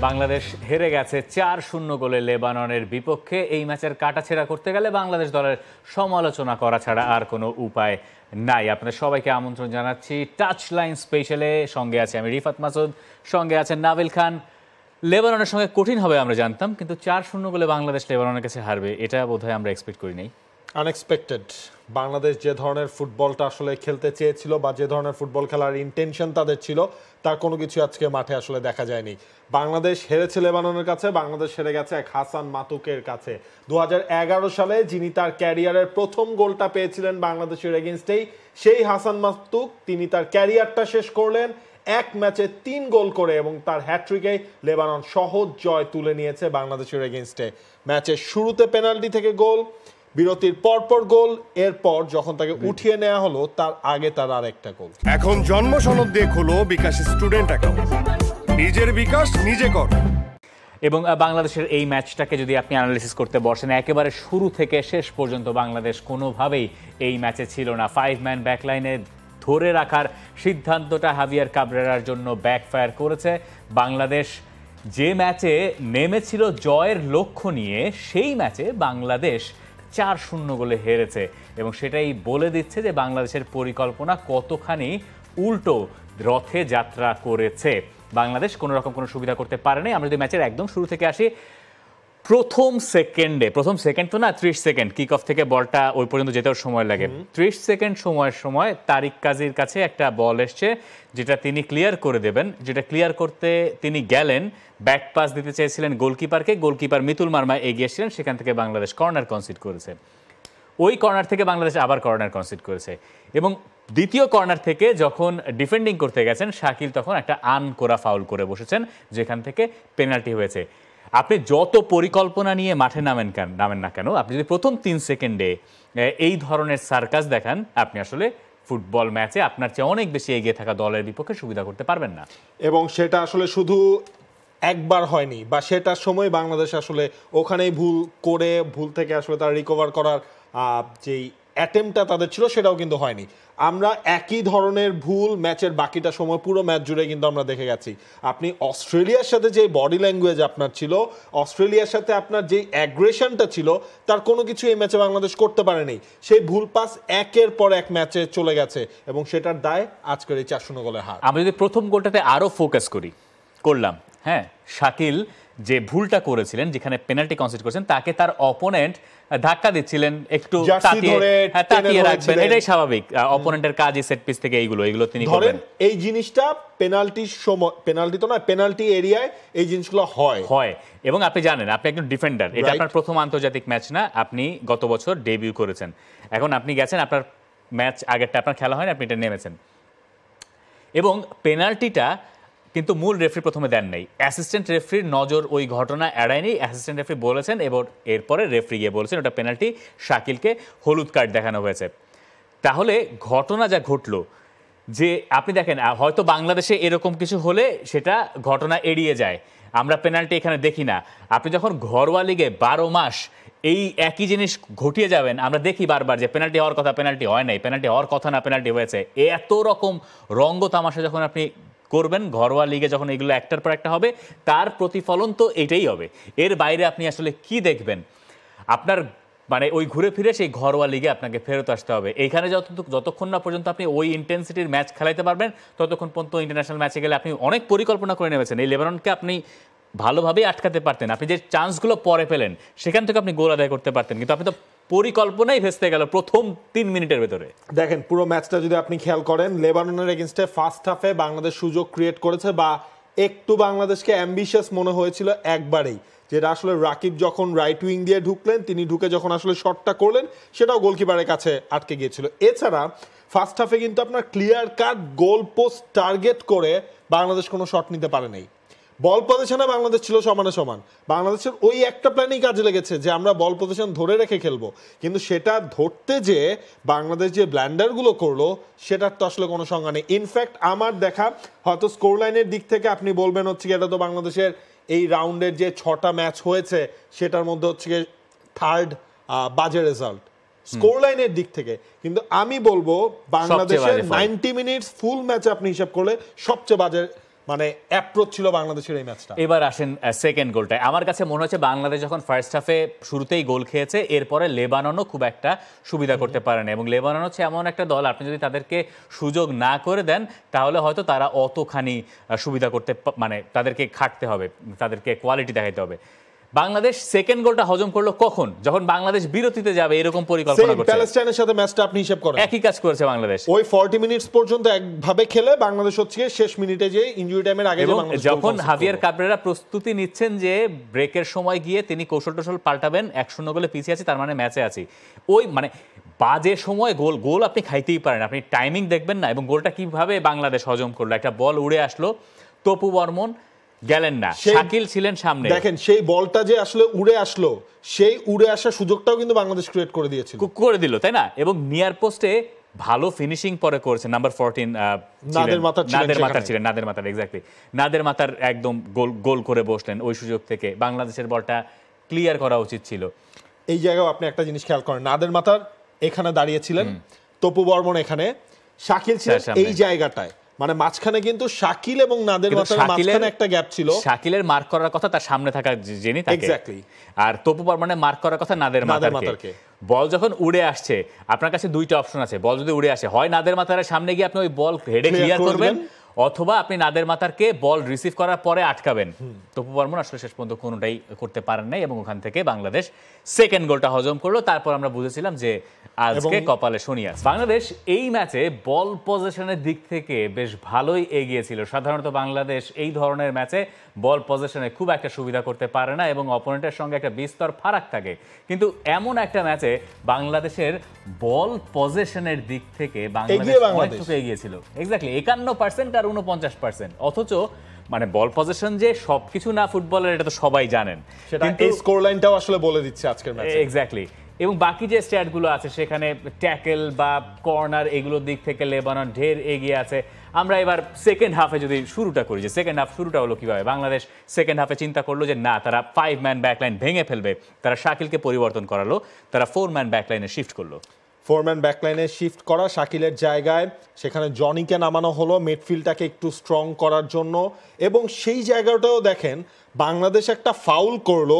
বাংলাদেশ হেরে গেছে ৪-০ গোলে লেবাননের বিপক্ষে। এই ম্যাচের কাটাছেঁড়া করতে গেলে বাংলাদেশ দলের সমালোচনা করা ছাড়া আর কোনো উপায় নাই। আপনাদের সবাইকে আমন্ত্রণ জানাচ্ছি টাচ লাইন স্পেশালে। সঙ্গে আছে আমি রিফাত মাসুদ, সঙ্গে আছেন নাবিল খান। লেবাননের সঙ্গে কঠিন হবে আমরা জানতাম, কিন্তু ৪-০ গোলে বাংলাদেশ লেবাননের কাছে হারবে এটা বোধহয় আমরা এক্সপেক্ট করি নাই। আনএক্সপেক্টেড। বাংলাদেশ যে ধরনের ফুটবলটা আসলে খেলতে চেয়েছিল বা যে ধরনের ফুটবল খেলার ইন্টেনশন তাদের ছিল, তার কোনো কিছু আজকে মাঠে আসলে দেখা যায়নি। বাংলাদেশ হেরেছে লেবাননের কাছে, বাংলাদেশ হেরে গেছে এক হাসান মাতুকের কাছে। ২০১১ সালে যিনি তার ক্যারিয়ারের প্রথম গোলটা পেয়েছিলেন বাংলাদেশের এগেনস্টেই, সেই হাসান মাতুক তিনি তার ক্যারিয়ারটা শেষ করলেন এক ম্যাচে ৩ গোল করে, এবং তার হ্যাট্রিকে লেবানন সহজ জয় তুলে নিয়েছে বাংলাদেশের এগেনস্টে। ম্যাচের শুরুতে পেনাল্টি থেকে গোল, বিরতির পরপর গোল, এরপর যখন তাকে উঠিয়ে নেওয়া হলো তার আগে তার আরেকটা গোল। এখন জন্ম সনদ দিয়ে খোলো বিকাশ স্টুডেন্ট অ্যাকাউন্ট, নিজের বিকাশ নিজে কর। এবং বাংলাদেশের এই ম্যাচটাকে যদি আপনি অ্যানালিসিস করতে বসেন, একেবারে শুরু থেকে শেষ পর্যন্ত বাংলাদেশ কোনোভাবেই এই ম্যাচে ছিল না। 5 ম্যান ব্যাকলাইনে ধরে রাখার সিদ্ধান্তটা হাভিয়ার কাবরেরার জন্য ব্যাকফায়ার করেছে। বাংলাদেশ যে ম্যাচে নেমেছিল জয়ের লক্ষ্য নিয়ে, সেই ম্যাচে বাংলাদেশ ৪-০ গোলে হেরেছে, এবং সেটাই বলে দিচ্ছে যে বাংলাদেশের পরিকল্পনা কতখানি উল্টো রথে যাত্রা করেছে। বাংলাদেশ কোনো রকম কোনো সুবিধা করতে পারেনি। আমরা যদি ম্যাচের একদম শুরু থেকে আসি, প্রথম সেকেন্ড তো না, 30 সেকেন্ড কিক অফ থেকে বলটা ওই পর্যন্ত যেতেও সময় লাগে। 30 সেকেন্ড সময় তারিক কাজীর কাছে একটা বল এসছে, যেটা তিনি ক্লিয়ার করে দেবেন। যেটা ক্লিয়ার করতে তিনি গেলেন, ব্যাক পাস দিতে চেয়েছিলেন গোলকিপারকে, গোলকিপার মিতুল মার্মা এগিয়েছিলেন, সেখান থেকে বাংলাদেশ কর্নার কনসিড করেছে। ওই কর্নার থেকে বাংলাদেশ আবার কর্নার কনসিড করেছে, এবং দ্বিতীয় কর্নার থেকে যখন ডিফেন্ডিং করতে গেছেন শাকিল, তখন একটা আনকোরা ফাউল করে বসেছেন, যেখান থেকে পেনাল্টি হয়েছে। আপনি যত পরিকল্পনা নিয়ে মাঠে নামেন না কেন, আপনি যদি প্রথম 3 সেকেন্ডে এই ধরনের সার্কাস দেখান, আপনি আসলে ফুটবল ম্যাচে আপনার চেয়ে অনেক বেশি এগিয়ে থাকা দলের বিপক্ষে সুবিধা করতে পারবেন না। এবং সেটা আসলে শুধু একবার হয়নি, বা সেটার সময় বাংলাদেশ আসলে ওখানেই ভুল থেকে আসলে তার রিকভার করার যেই অ্যাটেম্পটা তাদের ছিল, সেটাও কিন্তু হয়নি। আমরা একই ধরনের ভুল ম্যাচের বাকিটা সময় পুরো ম্যাচ জুড়ে কিন্তু আমরা দেখে গেছি। আপনি অস্ট্রেলিয়ার সাথে যে বডি ল্যাঙ্গুয়েজ আপনার ছিল, অস্ট্রেলিয়ার সাথে আপনার যেই অ্যাগ্রেশনটা ছিল, তার কোনো কিছু এই ম্যাচে বাংলাদেশ করতে পারেনি। সেই ভুল পাস একের পর এক ম্যাচে চলে গেছে, এবং সেটার দায় আজকের এই ৪-০ গোলের হার। আমরা যদি প্রথম গোলটাতে আরও ফোকাস করলাম, হ্যাঁ, শাকিল যে ভুলটা করেছিলেন, যেখানে পেনাল্টি কনসিড করেছেন, তাকে তার অপোনেন্ট ধাক্কা দিচ্ছিলেন, একটু তাকিয়ে রাখবেন, এটাই স্বাভাবিক। অপোনেন্টের কাজই সেট পিস থেকে এইগুলো তিনি করবেন। এই জিনিসটা পেনাল্টির সময়, পেনাল্টি তো না, পেনাল্টি এরিয়ায় এই জিনিসগুলো হয়। এবং আপনি জানেন, আপনি একজন ডিফেন্ডার, এটা আপনার প্রথম আন্তর্জাতিক ম্যাচ না, আপনি গত বছর ডেবিউ করেছেন। এখন আপনি গেছেন, আপনার ম্যাচ আগেরটা আপনার খেলা হয়নি, আপনি এটা নেমেছেন, এবং পেনাল্টিটা কিন্তু মূল রেফারি প্রথমে দেন নাই। অ্যাসিস্ট্যান্ট রেফারির নজর ওই ঘটনা এড়ায়নি। অ্যাসিস্ট্যান্ট রেফারি বলেছেন, এবং এরপরে রেফারি গিয়ে বলেছেন ওটা পেনাল্টি, শাকিলকে হলুদ কার্ড দেখানো হয়েছে। তাহলে ঘটনা যা ঘটলো, যে আপনি দেখেন, হয়তো বাংলাদেশে এরকম কিছু হলে সেটা ঘটনা এড়িয়ে যায়, আমরা পেনাল্টি এখানে দেখি না। আপনি যখন ঘরোয়া লিগে 12 মাস এই একই জিনিস ঘটিয়ে যাবেন, আমরা দেখি বারবার যে পেনাল্টি হওয়ার কথা পেনাল্টি হয় নাই, পেনাল্টি হওয়ার কথা না পেনাল্টি হয়েছে। এত রকম রঙ্গ তামাশা যখন আপনি করবেন ঘরোয়া লিগে, যখন এগুলো একটার পর একটা হবে, তার প্রতিফলন তো এটাই হবে। এর বাইরে আপনি আসলে কি দেখবেন? আপনার মানে ওই ঘুরে ফিরে সেই ঘরোয়া লিগে আপনাকে ফেরত আসতে হবে। এইখানে যতক্ষণ না পর্যন্ত আপনি ওই ইন্টেন্সিটির ম্যাচ খেলাইতে পারবেন, ততক্ষণ পর্যন্ত ইন্টারন্যাশনাল ম্যাচে গেলে আপনি অনেক পরিকল্পনা করে নেমেছেন। এই লেবাননকে আপনি ভালোভাবেই আটকাতে পারতেন, আপনি যে চান্সগুলো পরে পেলেন সেখান থেকে আপনি গোল আদায় করতে পারতেন, কিন্তু আপনি তো পরিকল্পনাই ভেস্তে গেল প্রথম 3 মিনিটের ভেতরে। দেখেন, পুরো ম্যাচটা যদি আপনি খেয়াল করেন, লেবাননের এগেইনস্টে ফার্স্ট হাফে বাংলাদেশ সুযোগ ক্রিয়েট করেছে, বা একটু বাংলাদেশকে অ্যাম্বিশিয়াস মনে হয়েছিল একবারেই, যেটা আসলে রাকিব যখন রাইট উইং দিয়ে ঢুকলেন, তিনি ঢুকে যখন আসলে শটটা করলেন, সেটাও গোলকিপারের কাছে আটকে গিয়েছিল। এছাড়া ফার্স্ট হাফে কিন্তু আপনার clear cut goal post target করে বাংলাদেশ কোনো শট নিতে পারে নাই। বল পজিশনে বাংলাদেশ ছিল সমানে সমান। বাংলাদেশের ওই একটা প্ল্যানই কাজে লেগেছে যে আমরা বল পজিশন ধরে রেখে খেলবো, কিন্তু সেটা ধরতে যে বাংলাদেশ যে ব্ল্যান্ডারগুলো করলো, সেটার তো আসলে কোনো সংজ্ঞা নেই। ইনফ্যাক্ট আমার দেখা, হয়তো স্কোর লাইনের দিক থেকে আপনি বলবেন হচ্ছে কি, এটা তো বাংলাদেশের এই রাউন্ডের যে 6টা ম্যাচ হয়েছে সেটার মধ্যে হচ্ছে কি থার্ড বাজে রেজাল্ট স্কোর লাইনের দিক থেকে, কিন্তু আমি বলবো বাংলাদেশের 90 মিনিটস ফুল ম্যাচ আপনি হিসাব করলে সবচেয়ে বাজে মানে অ্যাপ্রোচ ছিল বাংলাদেশের এই ম্যাচটা। এবার আসেন সেকেন্ড গোলটায়। আমার কাছে মনে হচ্ছে বাংলাদেশ যখন ফার্স্ট হাফে শুরুতেই গোল খেয়েছে, এরপরে লেবাননও খুব একটা সুবিধা করতে পারে না, এবং লেবানন হচ্ছে এমন একটা দল, আপনি যদি তাদেরকে সুযোগ না করে দেন তাহলে হয়তো তারা অতখানি সুবিধা করতে মানে তাদেরকে খাটতে হবে, তাদেরকে কোয়ালিটি দেখাতে হবে। বাংলাদেশ সেকেন্ড গোলটা হজম করলো কখন? যখন বাংলাদেশ বিরতিতে যাবে এরকম পরিকল্পনা করছে। প্যালেস্টাইনের সাথে ম্যাচটা আপনি হিসাব করেন, একই কাজ করেছে বাংলাদেশ। ওই 40 মিনিটস পর্যন্ত একভাবে খেলে বাংলাদেশ হচ্ছে শেষ মিনিটে যে ইনজুরি টাইমের আগে যে বাংলাদেশ যখন হাভিয়ার কাবরেরা প্রস্তুতি নিচ্ছেন যে ব্রেকের সময় গিয়ে তিনি কৌশল টৌশল পাল্টাবেন, 1-0 গোলে পিছিয়ে আছি, তার মানে ম্যাচে আছি, ওই মানে বাজে সময় গোল আপনি খাইতেই পারেন, আপনি টাইমিং দেখবেন না। এবং গোলটা কিভাবে বাংলাদেশ হজম করলো, একটা বল উড়ে আসলো, তপু বর্মন গেলেন না, শাকিল ছিলেন সামনে, দেখেন সেই বলটা যে আসলে উড়ে আসলো, সেই উড়ে আসার সুযোগটাও কিন্তু বাংলাদেশ ক্রিয়েট করে দিয়েছিল, করে দিল, তাই না? এবং নিয়ার পোস্টে ভালো ফিনিশিং পরে করেছে নাম্বার 14 নাদের মাতার, এক্স্যাক্টলি নাদের মাতার একদম গোল করে বসলেন ওই সুযোগ থেকে। বাংলাদেশের বলটা ক্লিয়ার করা উচিত ছিল। এই জায়গায় আপনি একটা জিনিস খেয়াল করেন, নাদের মাতার এখানে দাঁড়িয়েছিলেন, তপু বর্মন এখানে, শাকিল ছিলেন এই জায়গাটায়, মানে মাঝখানে কিন্তু শাকিল এবং নাদের মাতার মাঝখানে একটা গ্যাপ ছিল। শাকিলের মার্ক করার কথা তার সামনে থাকা যিনি তাকে, এক্স্যাক্টলি, আর তপু বর্মনের মার্ক করার কথা নাদের মাতারকে। বল যখন উড়ে আসছে, আপনার কাছে দুইটা অপশন আছে, বল যদি উড়ে আসে হয় নাদের মাতারের সামনে গিয়ে আপনি ওই বল হেডে ক্লিয়ার করবেন, অথবা আপনি নাদের মাতারকে বল রিসিভ করার পরে আটকাবেন। তপু বর্মন আসলে শেষ পর্যন্ত কোনোটাই করতে পারেন নাই, এবং ওখান থেকে বাংলাদেশ সেকেন্ড গোলটা হজম করলো। তারপর আমরা বুঝেছিলাম যে আজকে কপালে শনি আছে। বাংলাদেশ এই ম্যাচে বল পজিশনের দিক থেকে বেশ ভালোই এগিয়েছিল। সাধারণত বাংলাদেশ এই ধরনের ম্যাচে বল পজিশনে খুব একটা সুবিধা করতে পারে না, এবং অপোনেন্টের সঙ্গে একটা বিস্তর ফারাক থাকে। কিন্তু এমন একটা ম্যাচে বাংলাদেশের বল পজিশনের দিক থেকে বাংলাদেশ অনেকটুকু এগিয়েছিল, এক্স্যাক্টলি 51% আর 49%। অথচ মানে বল পজিশন যে সবকিছু না ফুটবলের, এটা তো সবাই জানেন, কিন্তু এই স্কোর লাইনটাও আসলে বলে দিচ্ছে আজকের ম্যাচে, এক্স্যাক্টলি। এবং বাকি যে স্ট্যাটগুলো আছে সেখানে ট্যাকেল বা কর্নার এগুলোর দিক থেকে লেবানন ঢের এগিয়ে আছে। আমরা এবার সেকেন্ড হাফে যদি শুরুটা করি, যে সেকেন্ড হাফ শুরুটা হলো কিভাবে, বাংলাদেশ সেকেন্ড হাফে চিন্তা করলো যে না, তারা 5 ম্যান ব্যাকলাইন ভেঙে ফেলবে, তারা শাকিলকে পরিবর্তন করালো, তারা 4 ম্যান ব্যাকলাইনে শিফট করলো। 4 ম্যান ব্যাকলাইনে শিফট করা শাকিলের জায়গায় সেখানে জনিকে নামানো হলো মিডফিল্ডটাকে একটু স্ট্রং করার জন্য, এবং সেই জায়গাটাও দেখেন বাংলাদেশ একটা ফাউল করলো,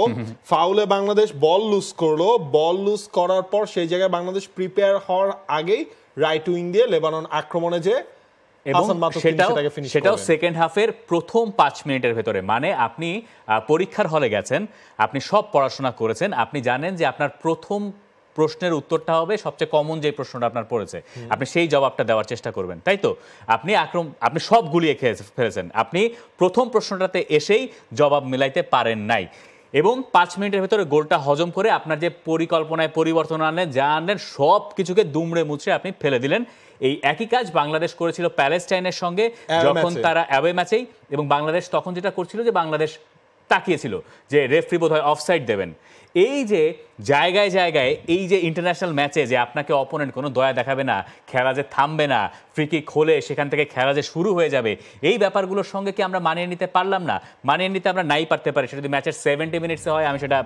ফাউলে বাংলাদেশ বল লুজ করলো, বল লুজ করার পর সেই জায়গায় বাংলাদেশ প্রিপেয়ার হওয়ার আগেই রাইট উইং দিয়ে লেবানন আক্রমণে যে এবং সেটাও সেকেন্ড হাফের প্রথম 5 মিনিটের ভেতরে। মানে আপনি পরীক্ষার হলে গেছেন, আপনি সব পড়াশোনা করেছেন, আপনি জানেন যে আপনার প্রথম প্রশ্নের উত্তরটা হবে সবচেয়ে কমন যে প্রশ্নটা আপনার পড়েছে, আপনি সেই জবাবটা দেওয়ার চেষ্টা করবেন, তাই তো? আপনি সব গুলিয়ে ফেলেছেন, আপনি প্রথম প্রশ্নটাতে এসেই জবাব মিলাইতে পারেন নাই, এবং 5 মিনিটের ভেতরে গোলটা হজম করে আপনার যে পরিকল্পনায় পরিবর্তন আনলেন, যা আনলেন সব কিছুকে দুমড়ে মুচড়ে আপনি ফেলে দিলেন। এই একই কাজ বাংলাদেশ করেছিল প্যালেস্টাইনের সঙ্গে যখন তারা অ্যাওয়ে ম্যাচেই, এবং বাংলাদেশ তখন যেটা করছিল যে বাংলাদেশ তাকিয়েছিল যে রেফারি বোধহয় অফসাইড দেবেন। এই যে জায়গায় জায়গায় এই যে ইন্টারন্যাশনাল ম্যাচে যে আপনাকে অপোনেন্ট কোনো দয়া দেখাবে না, খেলা যে থামবে না, ফ্রি কিক হলে সেখান থেকে খেলা যে শুরু হয়ে যাবে, এই ব্যাপারগুলোর সঙ্গে কি আমরা মানিয়ে নিতে পারলাম না? মানিয়ে নিতে আমরা নাই পারতে পারি, সেটা যদি ম্যাচের 70 মিনিটসে হয় আমি সেটা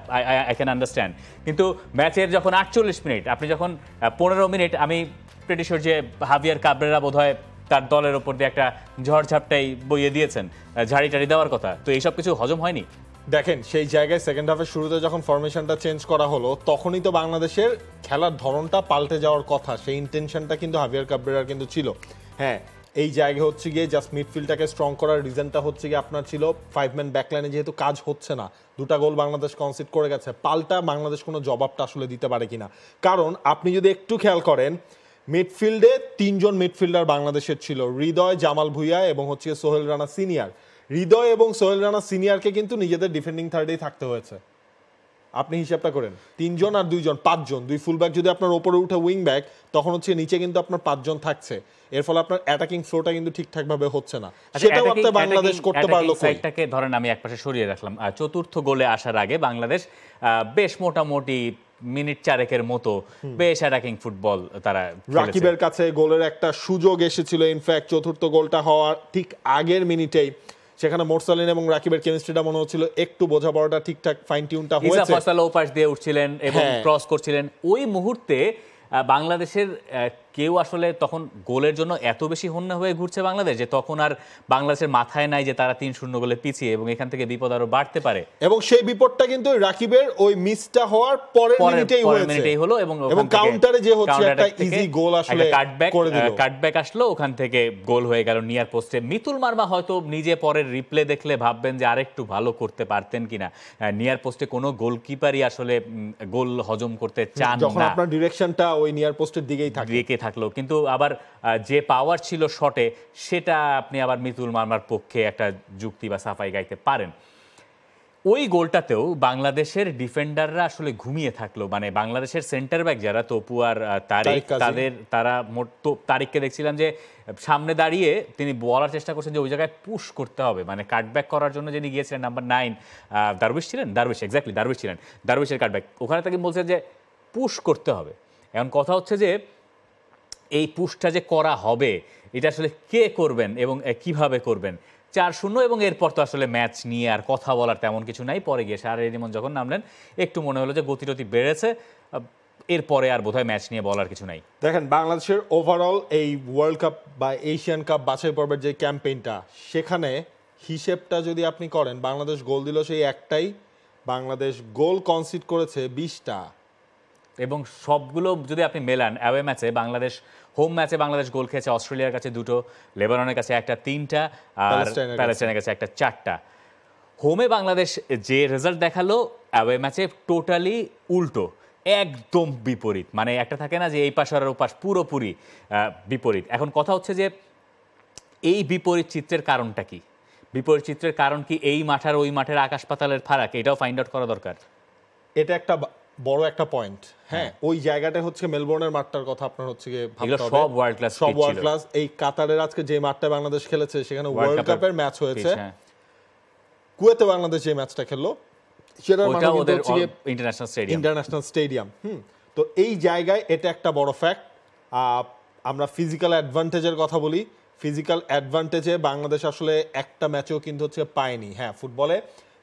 আই ক্যান আন্ডারস্ট্যান্ড, কিন্তু ম্যাচের যখন 48 মিনিট, আপনি যখন 15 মিনিট, আমি প্রিটি শিওর যে হাভিয়ার কাবরেরা বোধহয় তার দলের ওপর দিয়ে একটা ঝড়ঝাপটাই বইয়ে দিয়েছেন, ঝাড়ি টাড়ি দেওয়ার কথা, তো এইসব কিছু হজম হয়নি। দেখেন সেই জায়গায় সেকেন্ড হাফের শুরুতে যখন ফরমেশনটা চেঞ্জ করা হলো, তখনই তো বাংলাদেশের খেলার ধরনটা পাল্টে যাওয়ার কথা, সেই ইন্টেনশনটা কিন্তু হাভিয়ার কাবরেরার কিন্তু ছিল। হ্যাঁ, এই জায়গায় হচ্ছে গিয়ে জাস্ট মিডফিল্ডটাকে স্ট্রং করার রিজনটা হচ্ছে গিয়ে আপনার ছিল 5 ম্যান ব্যাকলাইনে যেহেতু কাজ হচ্ছে না, 2টা গোল বাংলাদেশ কনসিড করে গেছে, পাল্টা বাংলাদেশ কোনো জবাবটা আসলে দিতে পারে কিনা। কারণ আপনি যদি একটু খেয়াল করেন, মিডফিল্ডে 3 জন মিডফিল্ডার বাংলাদেশের ছিল, হৃদয়, জামাল ভুঁইয়া এবং হচ্ছে সোহেল রানা সিনিয়র। হৃদয় এবং সোহেল রানা সিনিয়রকে কিন্তু নিজেদের ডিফেন্ডিং থার্ডেই থাকতে হয়েছে। আপনি হিসাবটা করেন, 3 জন আর 2 জন, 5 জন, 2 ফুলব্যাক যদি আপনার ওপরে উঠে উইং ব্যাক, তখন হচ্ছে নিচে কিন্তু আপনার 5 জন থাকছে, এর ফলে আপনার অ্যাটাকিং ফ্লোটা কিন্তু ঠিকঠাক ভাবে হচ্ছে না, সেটাও আপনি বাংলাদেশ করতে পারলো। সাইডটাকে ধরেন আমি একপাশে সরিয়ে রাখলাম, চতুর্থ গোলে আসার আগে বাংলাদেশ বেশ মোটামুটি মিনিট 4 মতো বেশ অ্যাটাকিং ফুটবল তারা খেলেছে। রাকিবের কাছে গোলের একটা সুযোগ এসেছিল, ইনফ্যাক্ট চতুর্থ গোলটা হওয়ার ঠিক আগের মিনিটেই, সেখানে মোরসালিন এবং রাকিবের কেমিস্ট্রিটা মনে হচ্ছিল একটু বোঝাপড়াটা ঠিকঠাক ফাইন টিউনটা হয়েছে। ইসা ফয়সাল ওপাশ দিয়ে উঠছিলেন এবং ক্রস করছিলেন, ওই মুহূর্তে বাংলাদেশের কেউ আসলে তখন গোলের জন্য এত বেশি হন্যে হয়ে ঘুরছে বাংলাদেশ যে তখন আর বাংলাদেশের মাথায় নাই যে তারা 3-0 গোলে পিছিয়ে এবং এখান থেকে বিপদ আরো বাড়তে পারে। এবং সেই বিপদটা কিন্তু রাকিবের ওই মিসটা হওয়ার পরের মিনিটেই হলো এবং কাউন্টারে যে হচ্ছে একটা ইজি গোল আসলে করে দিল, কাটব্যাক আসলো, ওখান থেকে গোল হয়ে গেল নিয়ার পোস্টে। মিতুল মার্মা হয়তো নিজে পরের রিপ্লে দেখলে ভাববেন যে আরেকটু ভালো করতে পারতেন কিনা, নিয়ার পোস্টে কোনো গোলকিপারই আসলে গোল হজম করতে চান না যখন আপনার ডিরেকশনটা ওই নিয়ার পোস্টের দিকেই থাকলো। কিন্তু আবার যে পাওয়ার ছিল শটে সেটা আপনি আবার মিতুল মার্মার পক্ষে একটা যুক্তি বা সাফাই গাইতে পারেন। ওই গোলটাতেও বাংলাদেশের ডিফেন্ডাররা আসলে ঘুমিয়ে থাকলো, মানে বাংলাদেশের সেন্টার ব্যাক যারা তপু আর তারিক, তারা তারিককে দেখছিলাম যে সামনে দাঁড়িয়ে তিনি বলার চেষ্টা করছেন যে ওই জায়গায় পুশ করতে হবে, মানে কাটব্যাক করার জন্য যিনি গিয়েছিলেন নাম্বার 9 দারবিশ ছিলেন, দারবিশের কাটব্যাক, ওখানে তাকে বলছেন যে পুশ করতে হবে। এখন কথা হচ্ছে যে এই পুশটা যে করা হবে এটা আসলে কে করবেন এবং কিভাবে করবেন। 4-0 এবং এরপর তো আসলে ম্যাচ নিয়ে আর কথা বলার তেমন কিছু নাই। পরে গিয়ে শাহরিয়ার রিমন যখন নামলেন একটু মনে হলো যে গতিরতি বেড়েছে, এরপরে আর বোধহয় ম্যাচ নিয়ে বলার কিছু নাই। দেখেন বাংলাদেশের ওভারঅল এই ওয়ার্ল্ড কাপ বা এশিয়ান কাপ বাছাই পর্বের যে ক্যাম্পেইনটা, সেখানে হিসেবটা যদি আপনি করেন বাংলাদেশ গোল দিল সেই একটাই, বাংলাদেশ গোল কনসিড করেছে 20টা এবং সবগুলো যদি আপনি মেলান, অ্যাওয়ে ম্যাচে বাংলাদেশ, হোম ম্যাচে বাংলাদেশ গোল খেয়েছে অস্ট্রেলিয়ার কাছে 2টো, লেবাননের কাছে একটা 3টা আর প্যালেস্টাইনের কাছে একটা 4টা। হোমে বাংলাদেশ যে রেজাল্ট দেখালো অ্যাওয়ে ম্যাচে টোটালি উল্টো, একদম বিপরীত, মানে একটা থাকে না যে এই পাশ আর ও পাশ, পুরোপুরি বিপরীত। এখন কথা হচ্ছে যে এই বিপরীত চিত্রের কারণটা কি? বিপরীত চিত্রের কারণ কি এই মাঠ আর ওই মাঠের আকাশ পাতালের ফারাক? এটাও ফাইন্ড আউট করা দরকার। এটা একটা বড় একটা পয়েন্ট। হ্যাঁ, ওই জায়গাটা হচ্ছে মেলবোর্নের মাঠটার কথা আপনার হচ্ছে গিয়ে ভাবতে হবে, সব ওয়ার্ল্ড ক্লাস। এই কাতারের আজকে যে মাঠটা বাংলাদেশ খেলেছে সেখানে ওয়ার্ল্ড কাপের ম্যাচ হয়েছে। কুয়েতে বাংলাদেশ যে ম্যাচটা খেললো সেটার মানে হচ্ছে ইন্টারন্যাশনাল স্টেডিয়াম। তো এই জায়গায় এটা একটা বড় ফ্যাক্ট। আমরা ফিজিক্যাল অ্যাডভান্টেজের কথা বলি, ফিজিক্যাল অ্যাডভান্টেজে বাংলাদেশ আসলে একটা ম্যাচেও কিন্তু হচ্ছে পায়নি। হ্যাঁ, ফুটবলে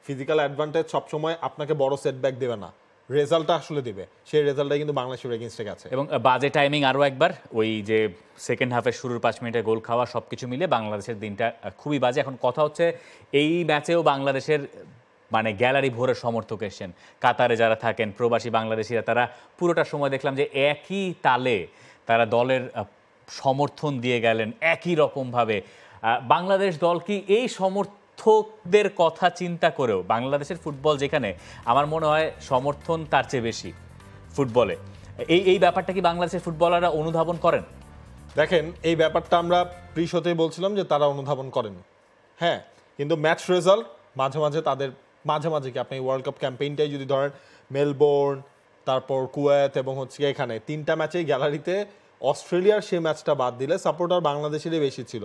ফিজিক্যাল অ্যাডভান্টেজ সবসময় আপনাকে বড় সেটব্যাক দেবে না, রেজাল্টটা আসলে দিবে, সেই রেজাল্টটা কিন্তু বাংলাদেশের এগেইনস্টে গেছে। এবং বাজে টাইমিং আরও একবার, ওই যে সেকেন্ড হাফের শুরুর 5 মিনিটে গোল খাওয়া, সব কিছু মিলে বাংলাদেশের দিনটা খুবই বাজে। এখন কথা হচ্ছে এই ম্যাচেও বাংলাদেশের মানে গ্যালারি ভরে সমর্থক এসেছেন, কাতারে যারা থাকেন প্রবাসী বাংলাদেশিরা, তারা পুরোটা সময় দেখলাম যে একই তালে তারা দলের সমর্থন দিয়ে গেলেন একই রকমভাবে। বাংলাদেশ দল কি এই সমর্থকদের কথা চিন্তা করেও, বাংলাদেশের ফুটবল যেখানে আমার মনে হয় সমর্থন তার চেয়ে বেশি ফুটবলে, এই ব্যাপারটা কি বাংলাদেশের ফুটবলাররা অনুধাবন করেন? দেখেন, এই ব্যাপারটা আমরা প্রি শোতেই বলছিলাম যে তারা অনুধাবন করেন। হ্যাঁ, কিন্তু ম্যাচ রেজাল্ট মাঝে মাঝে কি আপনি ওয়ার্ল্ড কাপ ক্যাম্পেইনটাই যদি ধরেন, মেলবোর্ন, তারপর কুয়েত এবং হচ্ছে এখানে 3টা ম্যাচেই গ্যালারিতে অস্ট্রেলিয়ার সেই ম্যাচটা বাদ দিলে সাপোর্টার বাংলাদেশেরই বেশি ছিল।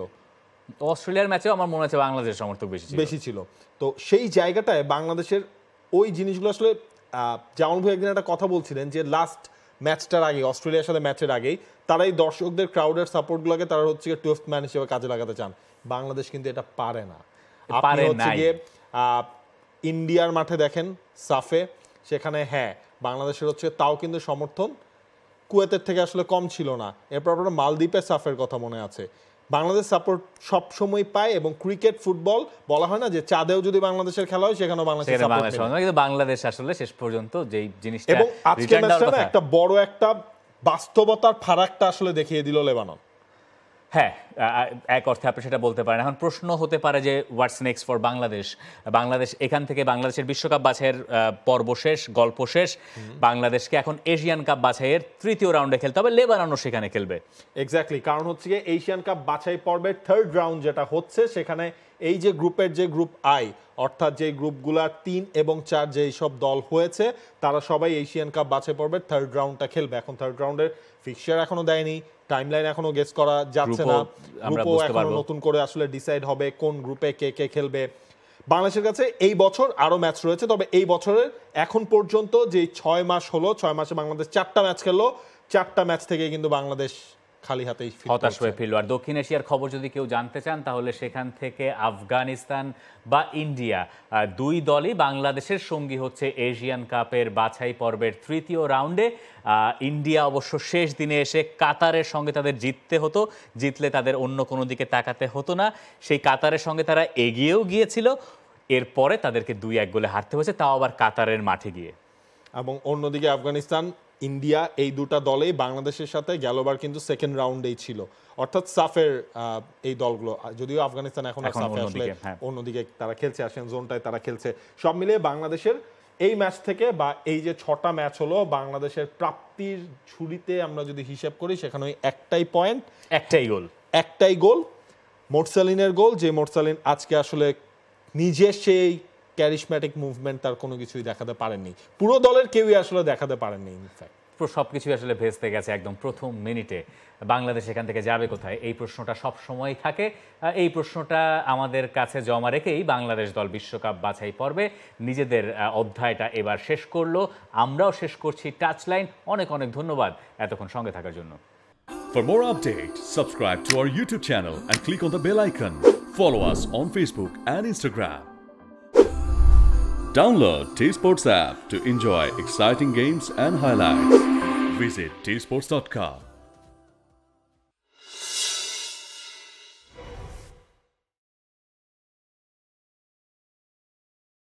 অস্ট্রেলিয়ার ম্যাচেও আমার মনে হচ্ছে বাংলাদেশের সমর্থক বেশি ছিল। তো সেই জায়গাটায় বাংলাদেশের ওই জিনিসগুলো আসলে, জামাল ভাই একদিন একটা কথা বলছিলেন যে লাস্ট ম্যাচটার আগে, অস্ট্রেলিয়ার সাথে ম্যাচের আগেই তারা এই দর্শকদের ক্রাউডের সাপোর্টগুলোকে তারা হচ্ছে 12th ম্যান হিসেবে কাজে লাগাতে চান। বাংলাদেশ কিন্তু এটা পারে না। আপনি হচ্ছে গিয়ে ইন্ডিয়ার মাঠে দেখেন সাফে, সেখানে হ্যাঁ বাংলাদেশের হচ্ছে তাও কিন্তু সমর্থন কুয়েতের থেকে আসলে কম ছিল না। এরপর আপনার মালদ্বীপের সাফের কথা মনে আছে, বাংলাদেশ সাপোর্ট সবসময় পায়। এবং ক্রিকেট, ফুটবল বলা হয় না যে চাঁদেও যদি বাংলাদেশের খেলা হয় সেখানেও বাংলাদেশের সাপোর্ট পায়, কিন্তু বাংলাদেশ আসলে শেষ পর্যন্ত যেই জিনিসটা, এবং আজকের ম্যাচটা একটা বড় একটা বাস্তবতার ফারাকটা আসলে দেখিয়ে দিল লেবানন। হ্যাঁ, এক অর্থে আপনি সেটা বলতে পারেন। এখন প্রশ্ন হতে পারে যে what's next for Bangladesh. Bangladesh এখান থেকে বাংলাদেশের বিশ্বকাপ বাছাইয়ের পর্ব শেষ, গল্প শেষ। বাংলাদেশকে এখন এশিয়ান কাপ বাছাইয়ের 3য় রাউন্ডে খেলতে হবে, লেবাননও সেখানে খেলবে। এক্স্যাক্টলি, কারণ হচ্ছে গিয়ে এশিয়ান কাপ বাছাই পর্বের 3rd রাউন্ড যেটা হচ্ছে, সেখানে এই যে গ্রুপের যে গ্রুপ আই, অর্থাৎ যে গ্রুপগুলার 3 এবং 4 যেই সব দল হয়েছে তারা সবাই এশিয়ান কাপ বাছাই পর্বের 3rd রাউন্ডটা খেলবে। এখন 3rd রাউন্ডের ফিক্সচার এখনো দেয়নি, টাইমলাইন এখনো গেস করা যাচ্ছে না, গ্রুপও এখনো নতুন করে আসলে ডিসাইড হবে কোন গ্রুপে কে কে খেলবে। বাংলাদেশের কাছে এই বছর আরো ম্যাচ রয়েছে, তবে এই বছরের এখন পর্যন্ত যে 6 মাস হলো, 6 মাসে বাংলাদেশ 4টা ম্যাচ খেললো, 4টা ম্যাচ থেকে কিন্তু বাংলাদেশ খালি হাতেই হতাশ হয়ে ফিরল। আর দক্ষিণ এশিয়ার খবর যদি কেউ জানতে চান তাহলে সেখান থেকে আফগানিস্তান বা ইন্ডিয়া দুই দলই বাংলাদেশের সঙ্গী হচ্ছে এশিয়ান কাপের বাছাই পর্বের তৃতীয় রাউন্ডে। ইন্ডিয়া অবশ্য শেষ দিনে এসে কাতারের সঙ্গে তাদের জিততে হতো, জিতলে তাদের অন্য কোনো দিকে তাকাতে হতো না। সেই কাতারের সঙ্গে তারা এগিয়েও গিয়েছিল, এরপরে তাদেরকে 2-1 গোলে হারতে হয়েছে, তাও আবার কাতারের মাঠে গিয়ে। এবং অন্যদিকে আফগানিস্তান ইন্ডিয়া এই দুটা দলেই বাংলাদেশের সাথে গেলবার কিন্তু সেকেন্ড রাউন্ডেই ছিল, অর্থাৎ সাফের এই দলগুলো, যদিও আফগানিস্তান এখন সাফে আসলে অন্যদিকে তারা খেলছে, আসিয়ান জোনটায় তারা খেলছে। সব মিলিয়ে বাংলাদেশের এই ম্যাচ থেকে বা এই যে 6টা ম্যাচ হলো, বাংলাদেশের প্রাপ্তির ঝুড়িতে আমরা যদি হিসেব করি সেখানে ওই একটাই পয়েন্ট, একটাই গোল মোরসালিনের গোল, যে মোরসালিন আজকে আসলে নিজের সেই ক্যারিশম্যাটিক মুভমেন্ট তার কোনো কিছুই দেখাতে পারেননি, পুরো দলের কেউই আসলে দেখাতে পারেননি। ইনফ্যাক্ট সবকিছু আসলে ভেস্তে গেছে একদম প্রথম মিনিটে। বাংলাদেশ এখান থেকে যাবে কোথায়, এই প্রশ্নটা সব সময় থাকে। এই প্রশ্নটা আমাদের কাছে জমা রেখেই বাংলাদেশ দল বিশ্বকাপ বাছাই পর্বে নিজেদের অধ্যায়টা এবার শেষ করলো, আমরাও শেষ করছি টাচ লাইন। অনেক অনেক ধন্যবাদ এতক্ষণ সঙ্গে থাকার জন্য। For more updates, subscribe to our YouTube channel and click on the bell icon. Follow us on Facebook and Instagram. Download T-Sports app to enjoy exciting games and highlights. Visit tsports.com.